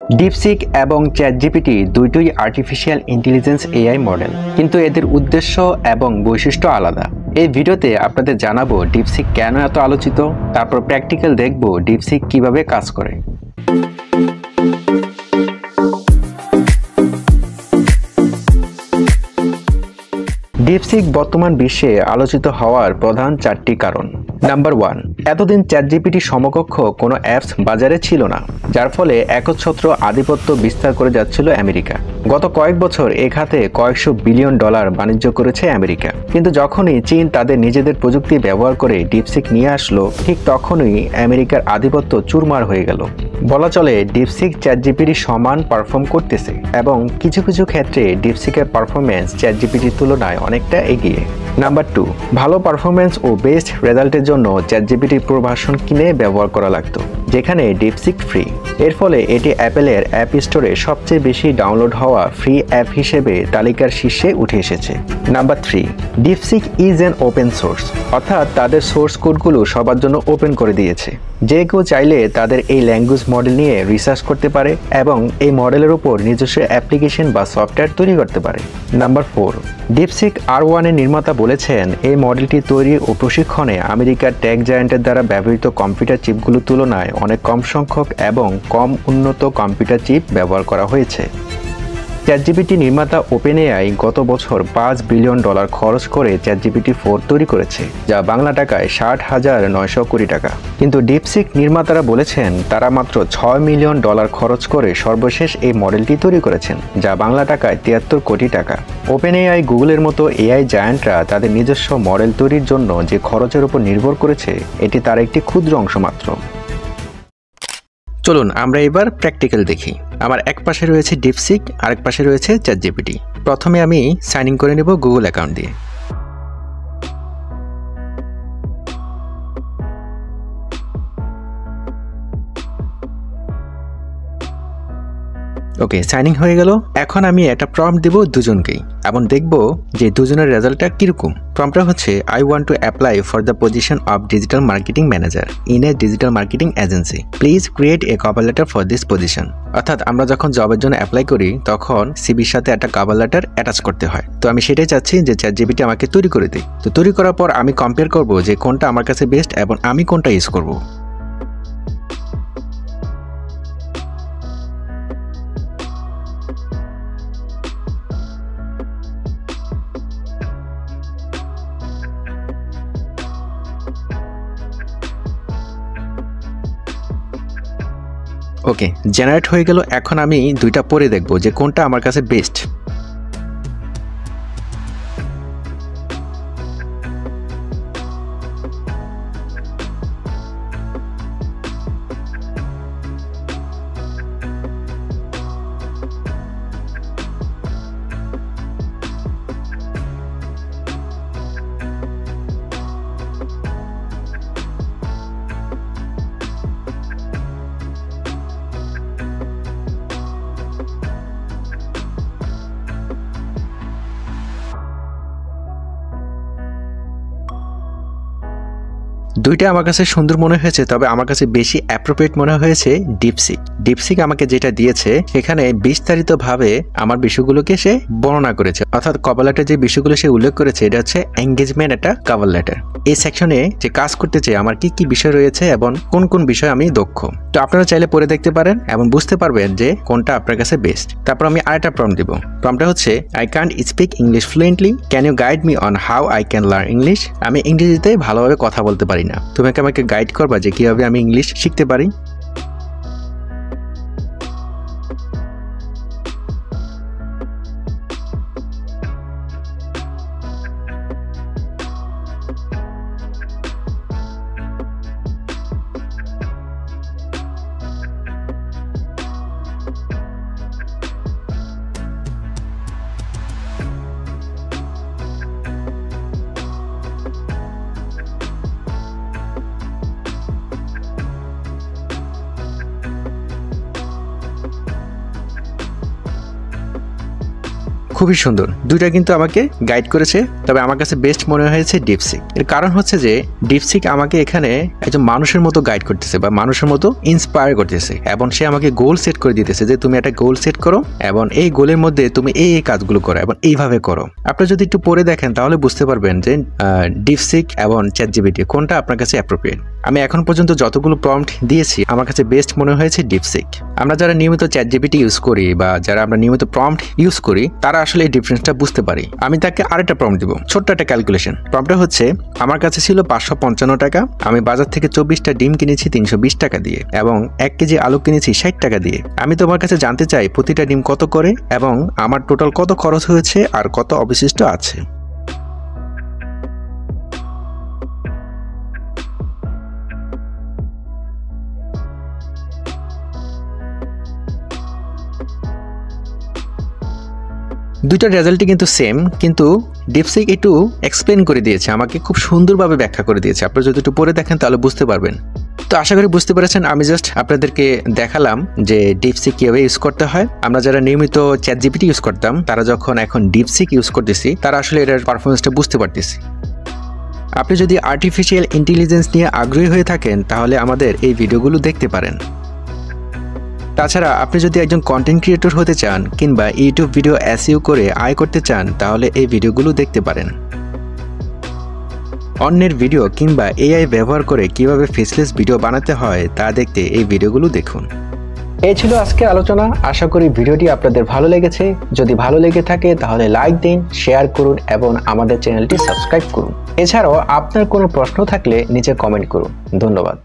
DeepSeek এবং ChatGPT দুইটোই artificial intelligence AI model, কিন্তু এদের উদ্দেশ্য এবং বৈশিষ্ট্য আলাদা। এই ভিডিওতে আপনাদের জানাবো ডিপসিক কেন এত আলোচিত, তারপর প্র্যাকটিক্যাল দেখব ডিপসিক কিভাবে কাজ করে। ডিপসিক বর্তমান বিশ্বে আলোচিত হওয়ার প্রধান চারটি কারণ। নাম্বার 1, এতদিন চ্যাটজিপিটি সমকক্ষ কোনো অ্যাপস বাজারে ছিল না, যার ফলে একচ্ছত্র আধিপত্য বিস্তার করে যাচ্ছিল আমেরিকা। গত কয়েক বছর এ খাতে কয়েকশো বিলিয়ন ডলার বাণিজ্য করেছে আমেরিকা, কিন্তু যখনই চীন তাদের নিজেদের প্রযুক্তি ব্যবহার করে ডিপসিক নিয়ে আসলো, ঠিক তখনই আমেরিকার আধিপত্য চুরমার হয়ে গেল। বলা চলে ডিপসিক চ্যাটজিপিটির সমান পারফর্ম করতেছে, এবং কিছু কিছু ক্ষেত্রে ডিপসিকের পারফরমেন্স চ্যাটজিপিটির তুলনায় অনেকটা এগিয়ে। নাম্বার 2, ভালো পারফরমেন্স ও বেস্ট রেজাল্টের জন্য চ্যাটজিপিটির প্রো ভার্সন কিনে ব্যবহার করা লাগতো, যেখানে ডিপসিক ফ্রি। এর ফলে এটি অ্যাপেলের অ্যাপ স্টোরে সবচেয়ে বেশি ডাউনলোড হওয়া ফ্রি অ্যাপ হিসেবে তালিকার শীর্ষে উঠে এসেছে। Number 3, DeepSeek is an open source, অর্থাৎ তাদের সোর্স কোডগুলো সবার জন্য ওপেন করে দিয়েছে। যে কেউ চাইলে তাদের এই ল্যাঙ্গুয়েজ মডেল নিয়ে রিসার্চ করতে পারে এবং এই মডেলের উপর নিজস্ব অ্যাপ্লিকেশন বা সফটওয়্যার তৈরি করতে পারে। নাম্বার 4, ডিপসিক R1 এর নির্মাতা বলেছেন এই মডেলটি তৈরি ও প্রশিক্ষণে আমেরিকার টেক জায়ান্টের দ্বারা ব্যবহৃত কম্পিউটার চিপগুলোর তুলনায় অনেক কম সংখ্যক এবং কম উন্নত কম্পিউটার চিপ ব্যবহার করা হয়েছে। চ্যাটজিপিটি নির্মাতা ওপেনএআই গত বছর $5 বিলিয়ন খরচ করে চ্যাটজিপিটি 4 তৈরি করেছে, যা বাংলা টাকায় 60,900 কোটি টাকা। কিন্তু ডিপসিক নির্মাতারা বলেছেন তারা মাত্র $6 মিলিয়ন খরচ করে সর্বশেষ এই মডেলটি তৈরি করেছেন, যা বাংলা টাকায় 73 কোটি টাকা। ওপেনএআই, গুগলের মতো এআই জায়ান্টরা তাদের নিজস্ব মডেল তৈরির জন্য যে খরচের উপর নির্ভর করেছে, এটি তার একটি ক্ষুদ্র অংশ মাত্র। চলুন আমরা এবার প্র্যাকটিক্যাল দেখি। আমার এক পাশে রয়েছে ডিপসিক, আরেক পাশে রয়েছে চ্যাটজিপিটি। প্রথমে আমি সাইন ইন করে নেব গুগল অ্যাকাউন্ট দিয়ে। ওকে, সাইন ইন হয়ে গেল। এখন আমি একটা প্রম্পট দেব দুজনকেই এবং দেখব যে দুজনের রেজাল্টটা কিরকম। প্রম্পটটা হচ্ছে I want to apply for the position of digital marketing manager in a digital marketing agency, please create a cover letter for this position. অর্থাৎ আমরা যখন জবের জন্য অ্যাপ্লাই করি তখন সিভির সাথে একটা কভার লেটার অ্যাটাচ করতে হয়। তো আমি সেটাই চাচ্ছি যে চ্যাটজিপিটি আমাকে তৈরি করে দিই। তো তৈরি করার পর আমি কম্পেয়ার করব যে কোনটা আমার কাছে বেস্ট এবং আমি কোনটা ইউজ করব। ওকে, জেনারেট হয়ে গেল। এখন আমি দুইটা পরে দেখব যে কোনটা আমার কাছে বেস্ট। দুইটা আমার কাছে সুন্দর মনে হয়েছে, তবে আমার কাছে বেশি অ্যাপ্রোপ্রিয়েট মনে হয়েছে ডিপসিক। ডিপসিক আমাকে যেটা দিয়েছে সেখানে বিস্তারিতভাবে আমার বিষয়গুলোকে সে বর্ণনা করেছে, অর্থাৎ কভার লেটার যে বিষয়গুলো সে উল্লেখ করেছে এটা হচ্ছে এঙ্গেজমেন্ট একটা কভার লেটার। এই সেকশনে যে কাজ করতে চাই আমার কি কি বিষয় রয়েছে এবং কোন কোন বিষয় আমি দক্ষ। তো আপনারা চাইলে পড়ে দেখতে পারেন এবং বুঝতে পারবেন যে কোনটা আপনার কাছে বেস্ট। তারপর আমি আরেকটা প্রম্পট দিব। প্রম্পটটা হচ্ছে I can't speak English fluently, can you guide me on how I can learn English. আমি ইংরেজিতে ভালোভাবে কথা বলতে পারি না, তুমি আমাকে গাইড করবা যে কিভাবে আমি ইংলিশ শিখতে পারি। খুবই সুন্দর, দুইটা কিন্তু আমাকে গাইড করেছে। তবে আমার কাছে বেস্ট মনে হয়েছে ডিপসিক। এর কারণ হচ্ছে যে ডিপসিক আমাকে এখানে একজন মানুষের মতো গাইড করতেছে বা মানুষের মতো ইন্সপায়ার করতেছে, এবং সে আমাকে গোল সেট করে দিতেছে যে তুমি একটা গোল সেট করো এবং এই গোলের মধ্যে তুমি এই কাজগুলো করো এবং এইভাবে করো। আপনি যদি একটু পড়ে দেখেন তাহলে বুঝতে পারবেন যে ডিপসিক এবং চ্যাটজিপিটি কোনটা আপনার কাছে অ্যাপ্রোপ্রিয়েট। আমি এখন পর্যন্ত যতগুলো প্রম্পট দিয়েছি আমার কাছে বেস্ট মনে হয়েছে ডিপসিক। আমরা যারা নিয়মিত চ্যাটজিপিটি ইউজ করি বা যারা আমরা নিয়মিত প্রম্পট ইউজ করি তারা আসলে এই ডিফারেন্সটা বুঝতে পারি। আমি তাকে আরেকটা প্রম্পট দিব, ছোট্ট একটা ক্যালকুলেশন। প্রম্পটটা হচ্ছে আমার কাছে ছিল 555 টাকা, আমি বাজার থেকে 24টা ডিম কিনেছি 320 টাকা দিয়ে এবং 1 কেজি আলু কিনেছি 60 টাকা দিয়ে। আমি তোমার কাছে জানতে চাই প্রতিটা ডিম কত করে এবং আমার টোটাল কত খরচ হয়েছে আর কত অবশিষ্ট আছে। দুইটার রেজাল্টই কিন্তু সেম, কিন্তু ডিপসিক একটু এক্সপ্লেন করে দিয়েছে, আমাকে খুব সুন্দরভাবে ব্যাখ্যা করে দিয়েছে। আপনারা যদি একটু পড়ে দেখেন তাহলে বুঝতে পারবেন। তো আশা করি বুঝতে পেরেছেন। আমি জাস্ট আপনাদেরকে দেখালাম যে ডিপসিক কিভাবে ইউজ করতে হয়। আমরা যারা নিয়মিত চ্যাটজিপিটি ইউজ করতাম তারা যখন এখন ডিপসিক ইউজ করতেছি তারা আসলে এটার পারফরমেন্সটা বুঝতে পারতেছি। আপনি যদি আর্টিফিশিয়াল ইন্টেলিজেন্স নিয়ে আগ্রহী হয়ে থাকেন তাহলে আমাদের এই ভিডিওগুলো দেখতে পারেন। তাছাড়া আপনি যদি একজন কন্টেন্ট ক্রিয়েটর হতে চান কিংবা ইউটিউব ভিডিও এসইও করে আয় করতে চান তাহলে এই ভিডিওগুলো দেখতে পারেন। অন্যের ভিডিও কিংবা এআই ব্যবহার করে কিভাবে ফেসলেস ভিডিও বানাতে হয় তা দেখতে এই ভিডিওগুলো দেখুন। এই ছিল আজকের আলোচনা। আশা করি ভিডিওটি আপনাদের ভালো লেগেছে। যদি ভালো লেগে থাকে তাহলে লাইক দিন, শেয়ার করুন এবং আমাদের চ্যানেলটি সাবস্ক্রাইব করুন। এছাড়াও আপনার কোনো প্রশ্ন থাকলে নিচে কমেন্ট করুন। ধন্যবাদ।